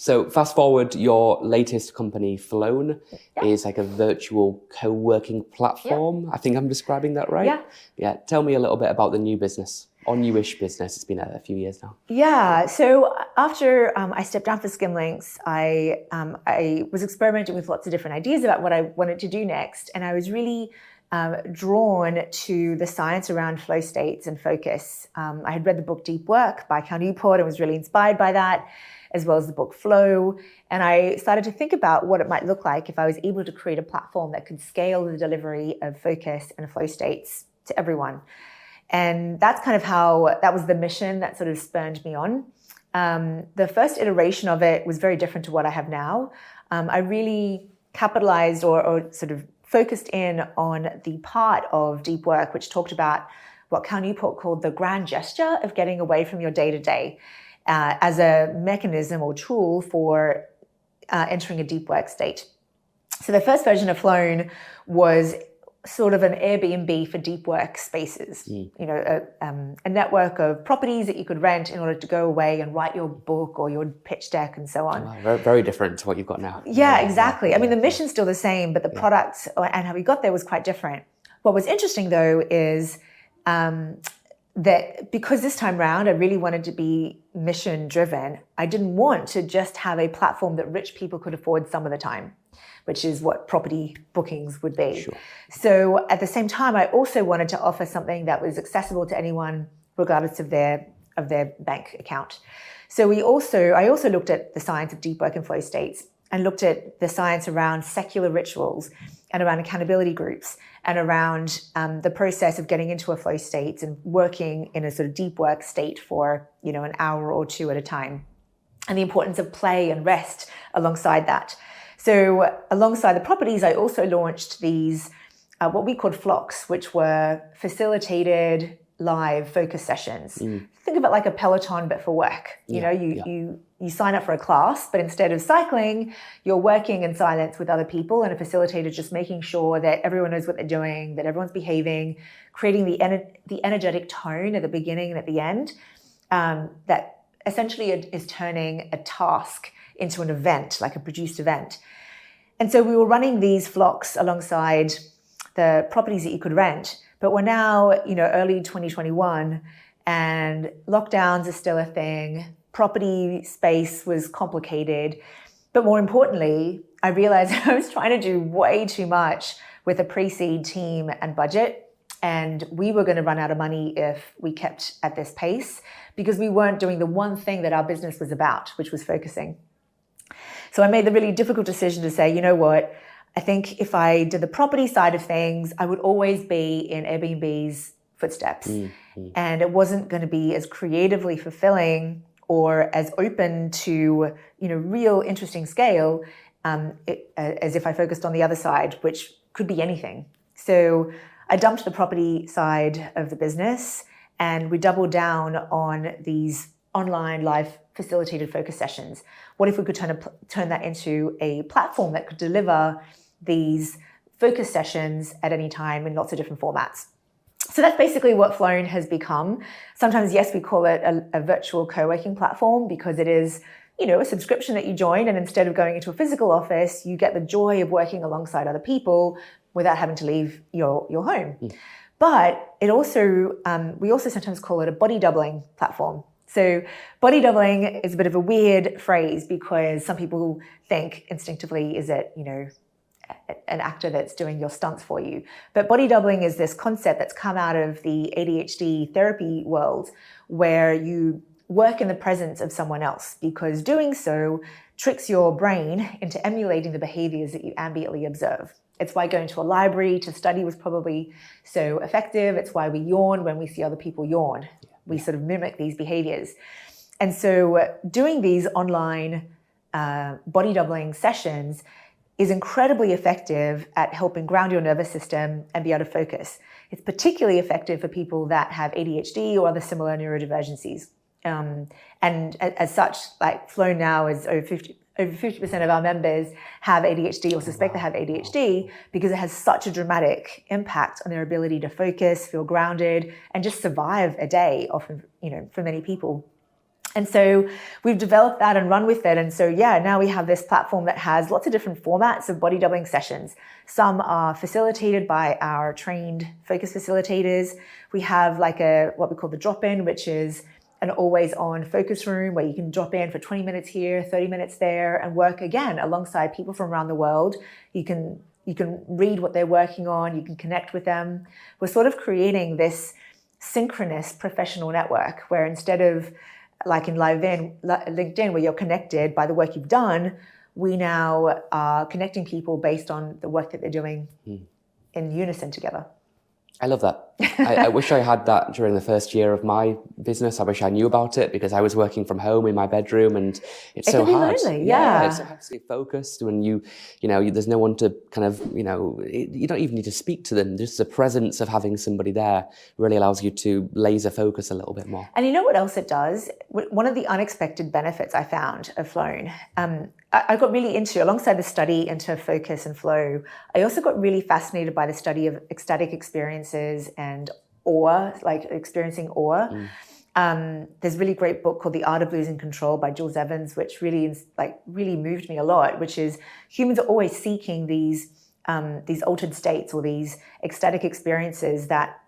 So fast forward, your latest company, Flown, is like a virtual co-working platform. I think I'm describing that right? Yeah. Tell me a little bit about the new business, or newish business. It's been a few years now. Yeah. So after I stepped down for Skimlinks, I was experimenting with lots of different ideas about what I wanted to do next. And I was really drawn to the science around flow states and focus. I had read the book Deep Work by Cal Newport and was really inspired by that, as well as the book Flow. And I started to think about what it might look like if I was able to create a platform that could scale the delivery of focus and flow states to everyone. And that's kind of how, that was the mission that sort of spurned me on. The first iteration of it was very different to what I have now. I really capitalized or sort of focused in on the part of Deep Work, which talked about what Cal Newport called the grand gesture of getting away from your day-to-day as a mechanism or tool for entering a deep work state. So the first version of Flown was sort of an Airbnb for deep work spaces, you know, a network of properties that you could rent in order to go away and write your book or your pitch deck and so on. Wow, very, very different to what you've got now. Yeah, exactly. I mean, the mission's still the same, but the product and how we got there was quite different. What was interesting, though, is that because this time round I really wanted to be mission driven, I didn't want to just have a platform that rich people could afford some of the time, which is what property bookings would be. Sure. So at the same time, I also wanted to offer something that was accessible to anyone, regardless of their bank account. So I also looked at the science of deep work and flow states and looked at the science around secular rituals and around accountability groups and around the process of getting into a flow state and working in a sort of deep work state for, you know, an hour or two at a time, and the importance of play and rest alongside that. So alongside the properties, I also launched these, what we called flocks, which were facilitated live focus sessions. Think of it like a Peloton, but for work. You sign up for a class, but instead of cycling, you're working in silence with other people, and a facilitator just making sure that everyone knows what they're doing, that everyone's behaving, creating the energetic tone at the beginning and at the end, that essentially is turning a task into an event, like a produced event. And so we were running these flocks alongside the properties that you could rent, but we're now, you know, early 2021, and lockdowns are still a thing. Property space was complicated. But more importantly, I realized I was trying to do way too much with a pre-seed team and budget. And we were going to run out of money if we kept at this pace, because we weren't doing the one thing that our business was about, which was focusing. So I made the really difficult decision to say, you know what, I think if I did the property side of things, I would always be in Airbnb's footsteps. And it wasn't going to be as creatively fulfilling or as open to, you know, real interesting scale as if I focused on the other side, which could be anything. So I dumped the property side of the business, and we doubled down on these online live facilitated focus sessions. What if we could turn that into a platform that could deliver these focus sessions at any time in lots of different formats? So that's basically what Flown has become. Sometimes, yes, we call it a virtual co-working platform, because it is, you know, a subscription that you join, and instead of going into a physical office, you get the joy of working alongside other people without having to leave your home. But it also, we also sometimes call it a body doubling platform. So body doubling is a bit of a weird phrase, because some people think instinctively, is it, you know, an actor that's doing your stunts for you? But body doubling is this concept that's come out of the ADHD therapy world, where you work in the presence of someone else, because doing so tricks your brain into emulating the behaviors that you ambiently observe. It's why going to a library to study was probably so effective. It's why we yawn when we see other people yawn. We sort of mimic these behaviors. And so doing these online body doubling sessions is incredibly effective at helping ground your nervous system and be able to focus. It's particularly effective for people that have ADHD or other similar neurodivergencies. And as such, like Flown now is over 50% of our members have ADHD or suspect they have ADHD, because it has such a dramatic impact on their ability to focus, feel grounded, and just survive a day often, you know, for many people. And so we've developed that and run with it. And so, now we have this platform that has lots of different formats of body doubling sessions. Some are facilitated by our trained focus facilitators. We have like what we call the drop-in, which is an always-on focus room where you can drop in for 20 minutes here, 30 minutes there, and work again alongside people from around the world. You can read what they're working on. You can connect with them. We're sort of creating this synchronous professional network where instead of like in LinkedIn, where you're connected by the work you've done, we now are connecting people based on the work that they're doing in unison together. I love that. I wish I had that during the first year of my business. I wish I knew about it because I was working from home in my bedroom, and it's so hard. Lonely, it's so hard to stay focused when you there's no one to kind of, you don't even need to speak to them. Just the presence of having somebody there really allows you to laser focus a little bit more. And you know what else it does? One of the unexpected benefits I found of Flown, I got really into, alongside the study into focus and flow, I also got really fascinated by the study of ecstatic experiences and awe, like experiencing awe. There's a really great book called The Art of Losing Control by Jules Evans, which really moved me a lot, which is humans are always seeking these altered states or these ecstatic experiences that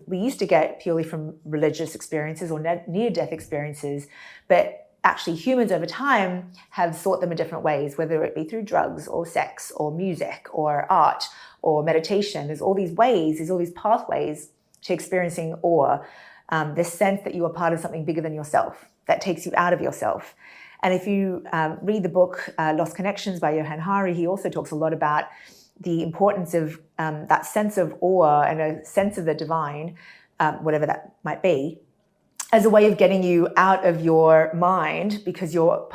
we used to get purely from religious experiences or near-death experiences, but actually humans over time have sought them in different ways, whether it be through drugs or sex or music or art or meditation. There's all these ways, there's all these pathways to experiencing awe, this sense that you are part of something bigger than yourself, that takes you out of yourself. And if you read the book Lost Connections by Johann Hari, he also talks a lot about the importance of that sense of awe and a sense of the divine, whatever that might be, as a way of getting you out of your mind, because you're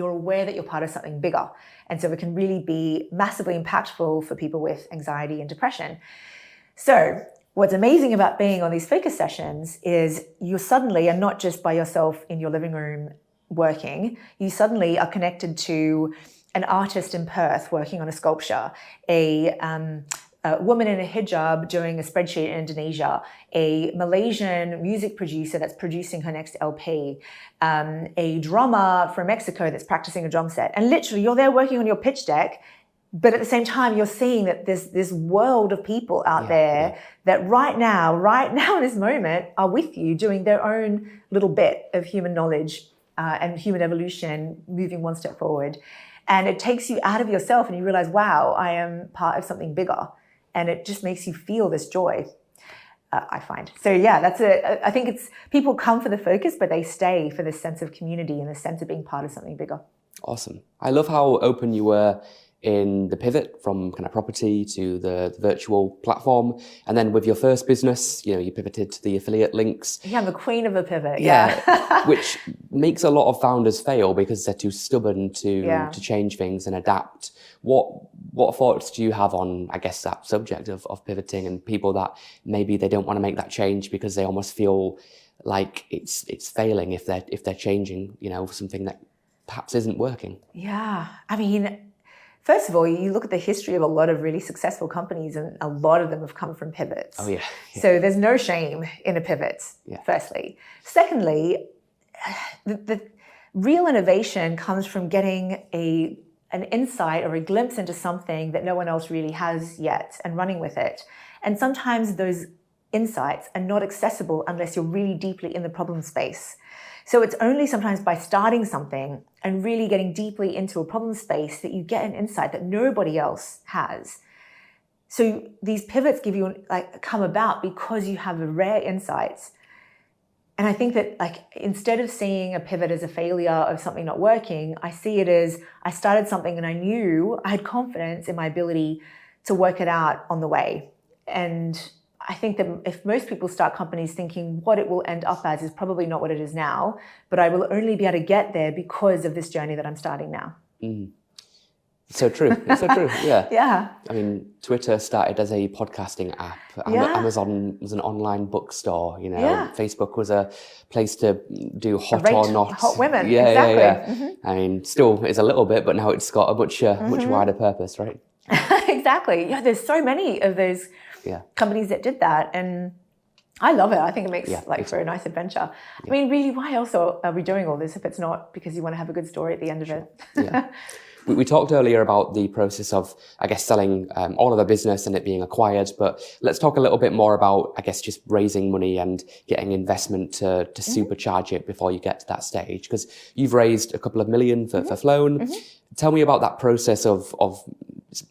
aware that you're part of something bigger. And so it can really be massively impactful for people with anxiety and depression. So what's amazing about being on these focus sessions is you suddenly are not just by yourself in your living room working. You suddenly are connected to an artist in Perth working on a sculpture, a woman in a hijab doing a spreadsheet in Indonesia, a Malaysian music producer that's producing her next LP, a drummer from Mexico that's practicing a drum set. And literally you're there working on your pitch deck, but at the same time, you're seeing that there's this world of people out there that right now in this moment are with you doing their own little bit of human knowledge and human evolution, moving one step forward. And it takes you out of yourself and you realize, wow, I am part of something bigger. And it just makes you feel this joy, I find. So I think it's, people come for the focus, but they stay for this sense of community and the sense of being part of something bigger. Awesome. I love how open you were in the pivot from kind of property to the virtual platform. And then with your first business, you pivoted to the affiliate links. Yeah, I'm the queen of a pivot. Which makes a lot of founders fail because they're too stubborn to change things and adapt. What thoughts do you have on, I guess, that subject of pivoting and people that maybe they don't want to make that change because they almost feel like it's failing if they're changing, something that perhaps isn't working? Yeah, I mean, first of all, you look at the history of a lot of really successful companies and a lot of them have come from pivots. Oh, yeah. So there's no shame in a pivot, firstly. Secondly, the real innovation comes from getting an insight or a glimpse into something that no one else really has yet and running with it. And sometimes those insights are not accessible unless you're really deeply in the problem space. So it's only sometimes by starting something and really getting deeply into a problem space that you get an insight that nobody else has. So these pivots come about because you have rare insights. And I think that instead of seeing a pivot as a failure of something not working, I see it as I started something and I knew I had confidence in my ability to work it out on the way. And I think that if most people start companies thinking what it will end up as is probably not what it is now, but I will only be able to get there because of this journey that I'm starting now. So true. It's so true. Yeah. Yeah. I mean, Twitter started as a podcasting app. Amazon was an online bookstore. Facebook was a place to do hot or not. Hot women. Yeah, exactly. I mean, still is a little bit, but now it's got a much wider purpose, right? Exactly. Yeah. There's so many of those companies that did that, and I love it. I think it makes for a nice adventure. I mean, really, why else are we doing all this if it's not because you want to have a good story at the end of it? Yeah. We talked earlier about the process of, I guess, selling all of the business and it being acquired, but let's talk a little bit more about, I guess, just raising money and getting investment to supercharge it before you get to that stage. Because you've raised a couple of million for Flown. Tell me about that process of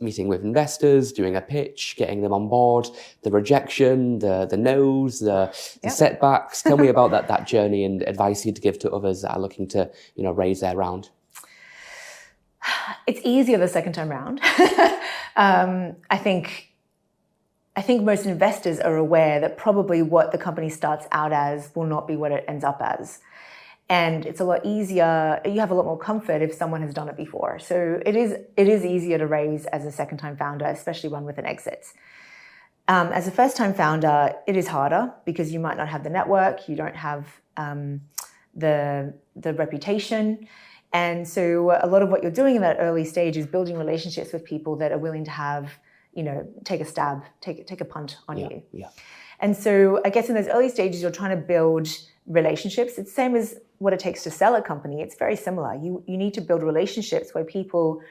meeting with investors, doing a pitch, getting them on board, the rejection, the no's, the setbacks. Tell me about that journey and advice you'd give to others that are looking to, raise their round. It's easier the second time round. I think most investors are aware that probably what the company starts out as will not be what it ends up as. And it's a lot easier, you have a lot more comfort if someone has done it before. So it is easier to raise as a second time founder, especially one with an exit. As a first time founder, it is harder because you might not have the network, you don't have the reputation. And so a lot of what you're doing in that early stage is building relationships with people that are willing to have, take a stab, take a punt on you. Yeah. And so I guess in those early stages, you're trying to build relationships. It's the same as what it takes to sell a company. It's very similar. You need to build relationships where people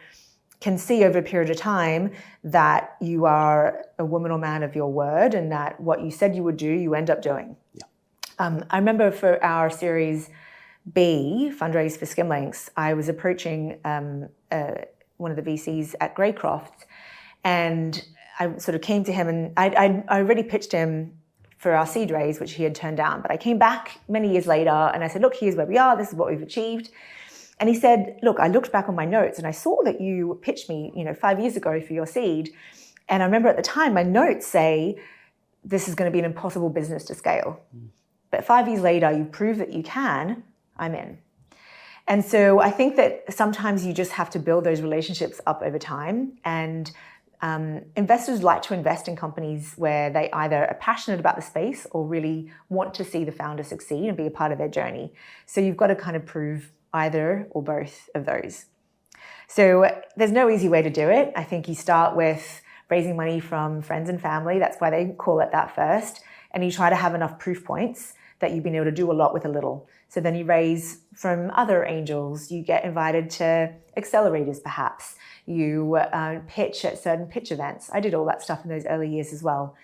can see over a period of time that you are a woman or man of your word and that what you said you would do, you end up doing. Yeah. I remember for our Series B, Fundraise for Skimlinks, I was approaching one of the VCs at Greycroft, and I sort of came to him and I already pitched him for our seed raise, which he had turned down. But I came back many years later and I said, look, here's where we are. This is what we've achieved. And he said, look, I looked back on my notes and I saw that you pitched me, 5 years ago for your seed. And I remember at the time, my notes say, this is going to be an impossible business to scale. But 5 years later, you prove that you can, I'm in. And so I think that sometimes you just have to build those relationships up over time. And investors like to invest in companies where they either are passionate about the space or really want to see the founder succeed and be a part of their journey. So you've got to kind of prove either or both of those. So there's no easy way to do it. I think you start with raising money from friends and family. That's why they call it that first. And you try to have enough proof points that you've been able to do a lot with a little. So then you raise from other angels. You get invited to accelerators, perhaps. You pitch at certain pitch events. I did all that stuff in those early years as well.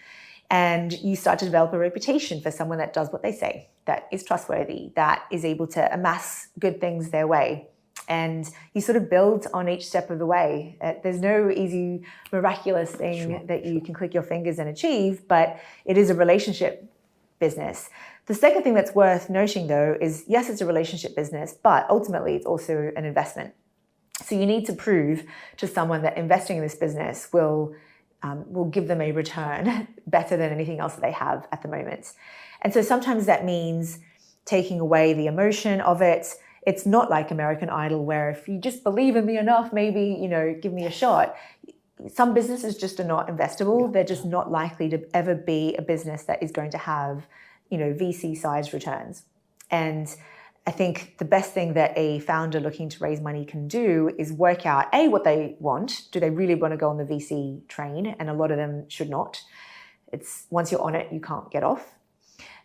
And you start to develop a reputation for someone that does what they say, that is trustworthy, that is able to amass good things their way. And you sort of build on each step of the way. There's no easy, miraculous thing that you can click your fingers and achieve, but it is a relationship business. The second thing that's worth noting, though, is yes, it's a relationship business, but ultimately it's also an investment. So you need to prove to someone that investing in this business will give them a return better than anything else that they have at the moment. And so sometimes that means taking away the emotion of it. It's not like American Idol, where if you just believe in me enough, maybe, give me a shot. Some businesses just are not investable. They're just not likely to ever be a business that is going to have, VC-sized returns. And I think the best thing that a founder looking to raise money can do is work out, A, what they want. Do they really want to go on the VC train? And a lot of them should not. It's once you're on it, you can't get off.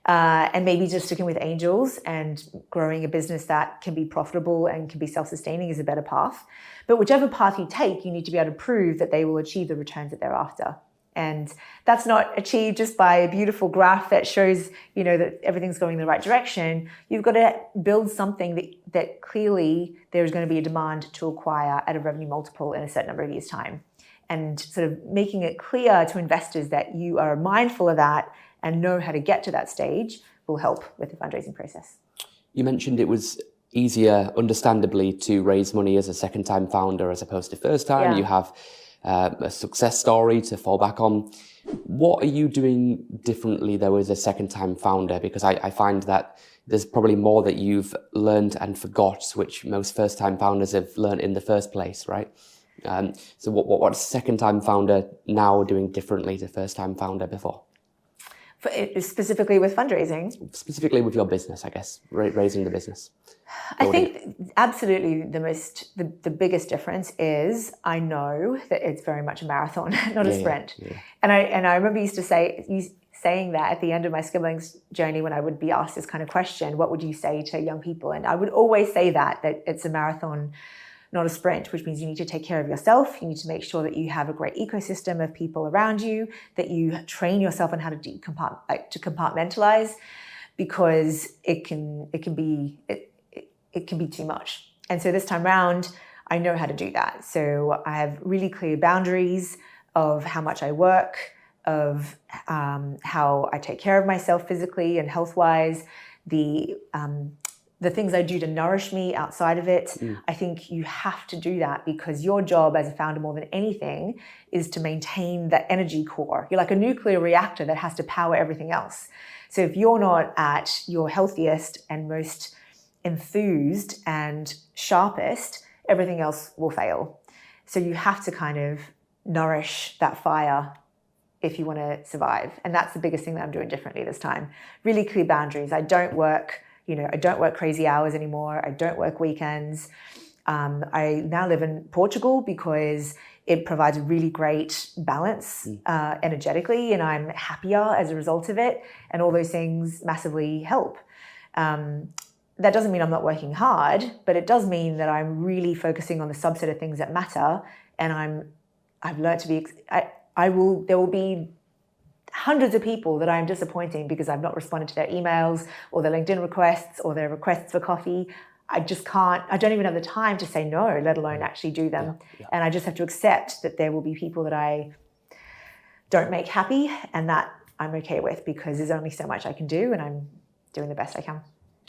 And maybe just sticking with angels and growing a business that can be profitable and can be self-sustaining is a better path. But whichever path you take, you need to be able to prove that they will achieve the returns that they're after. And that's not achieved just by a beautiful graph that shows, that everything's going in the right direction. You've got to build something that clearly there's going to be a demand to acquire at a revenue multiple in a certain number of years' time. And sort of making it clear to investors that you are mindful of that and know how to get to that stage will help with the fundraising process. You mentioned it was easier, understandably, to raise money as a second-time founder as opposed to first time. Yeah. You have a success story to fall back on. What are you doing differently, though, as a second-time founder? Because I find that there's probably more that you've learned and forgot, which most first-time founders have learned in the first place, right? So what's second-time founder now doing differently to first-time founder before? Specifically with fundraising? Specifically with your business, I guess, raising the business. I think absolutely the biggest difference is I know that it's very much a marathon, not a sprint. Yeah. And I remember you used to say saying that at the end of my siblings journey when I would be asked this kind of question, what would you say to young people? And I would always say that it's a marathon, not a sprint, which means you need to take care of yourself. You need to make sure that you have a great ecosystem of people around you, that you train yourself on how to compartmentalize, because it can be too much. And so this time round, I know how to do that. So I have really clear boundaries of how much I work, of how I take care of myself physically and health-wise, the things I do to nourish me outside of it. I think you have to do that, because your job as a founder, more than anything, is to maintain that energy core. You're like a nuclear reactor that has to power everything else. So if you're not at your healthiest and most enthused and sharpest, everything else will fail. So you have to kind of nourish that fire if you want to survive. And that's the biggest thing that I'm doing differently this time. Really clear boundaries. I don't work crazy hours anymore. I don't work weekends. I now live in Portugal because it provides a really great balance energetically, and I'm happier as a result of it. And all those things massively help. That doesn't mean I'm not working hard, but it does mean that I'm really focusing on the subset of things that matter. And I've learned to be, there will be hundreds of people that I'm disappointing because I've not responded to their emails or their LinkedIn requests or their requests for coffee. I don't even have the time to say no, let alone actually do them. Yeah. And I just have to accept that there will be people that I don't make happy, and that I'm okay with, because there's only so much I can do, and I'm doing the best I can.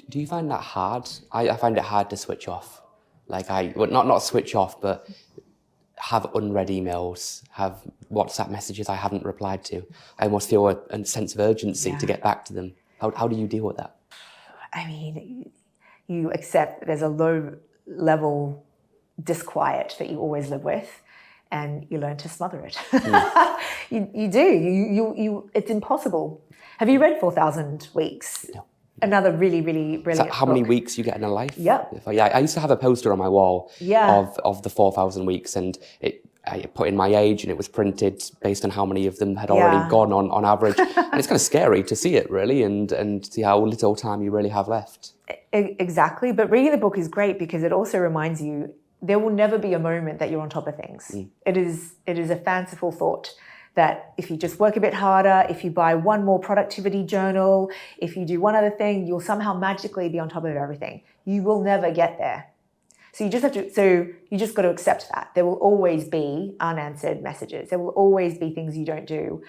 Do you find that hard? I find it hard to switch off. Like not switch off, but have unread emails, have WhatsApp messages I haven't replied to. I almost feel a sense of urgency to get back to them. How do you deal with that? I mean, you accept there's a low level disquiet that you always live with, and you learn to smother it. You do. It's impossible. Have you read 4,000 Weeks? No. Another really, really brilliant how many weeks you get in a life? Yep. I used to have a poster on my wall of the 4,000 weeks, and I put in my age, and it was printed based on how many of them had already gone on average. And it's kind of scary to see it, really, and see how little time you really have left. Exactly. But reading the book is great, because it also reminds you there will never be a moment that you're on top of things. It is a fanciful thought that if you just work a bit harder, if you buy one more productivity journal, if you do one other thing, you'll somehow magically be on top of everything. You will never get there. So you just got to accept that. There will always be unanswered messages. There will always be things you don't do.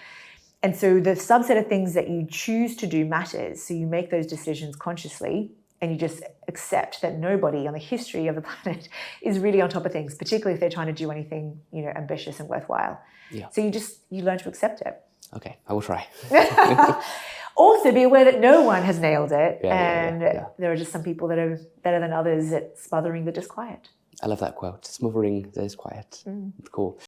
And so the subset of things that you choose to do matters. So you make those decisions consciously, and you just accept that nobody on the history of the planet is really on top of things, particularly if they're trying to do anything, ambitious and worthwhile. Yeah. So you learn to accept it. Okay, I will try. Also, be aware that no one has nailed it, and there are just some people that are better than others at smothering the disquiet. I love that quote, smothering the disquiet. Cool.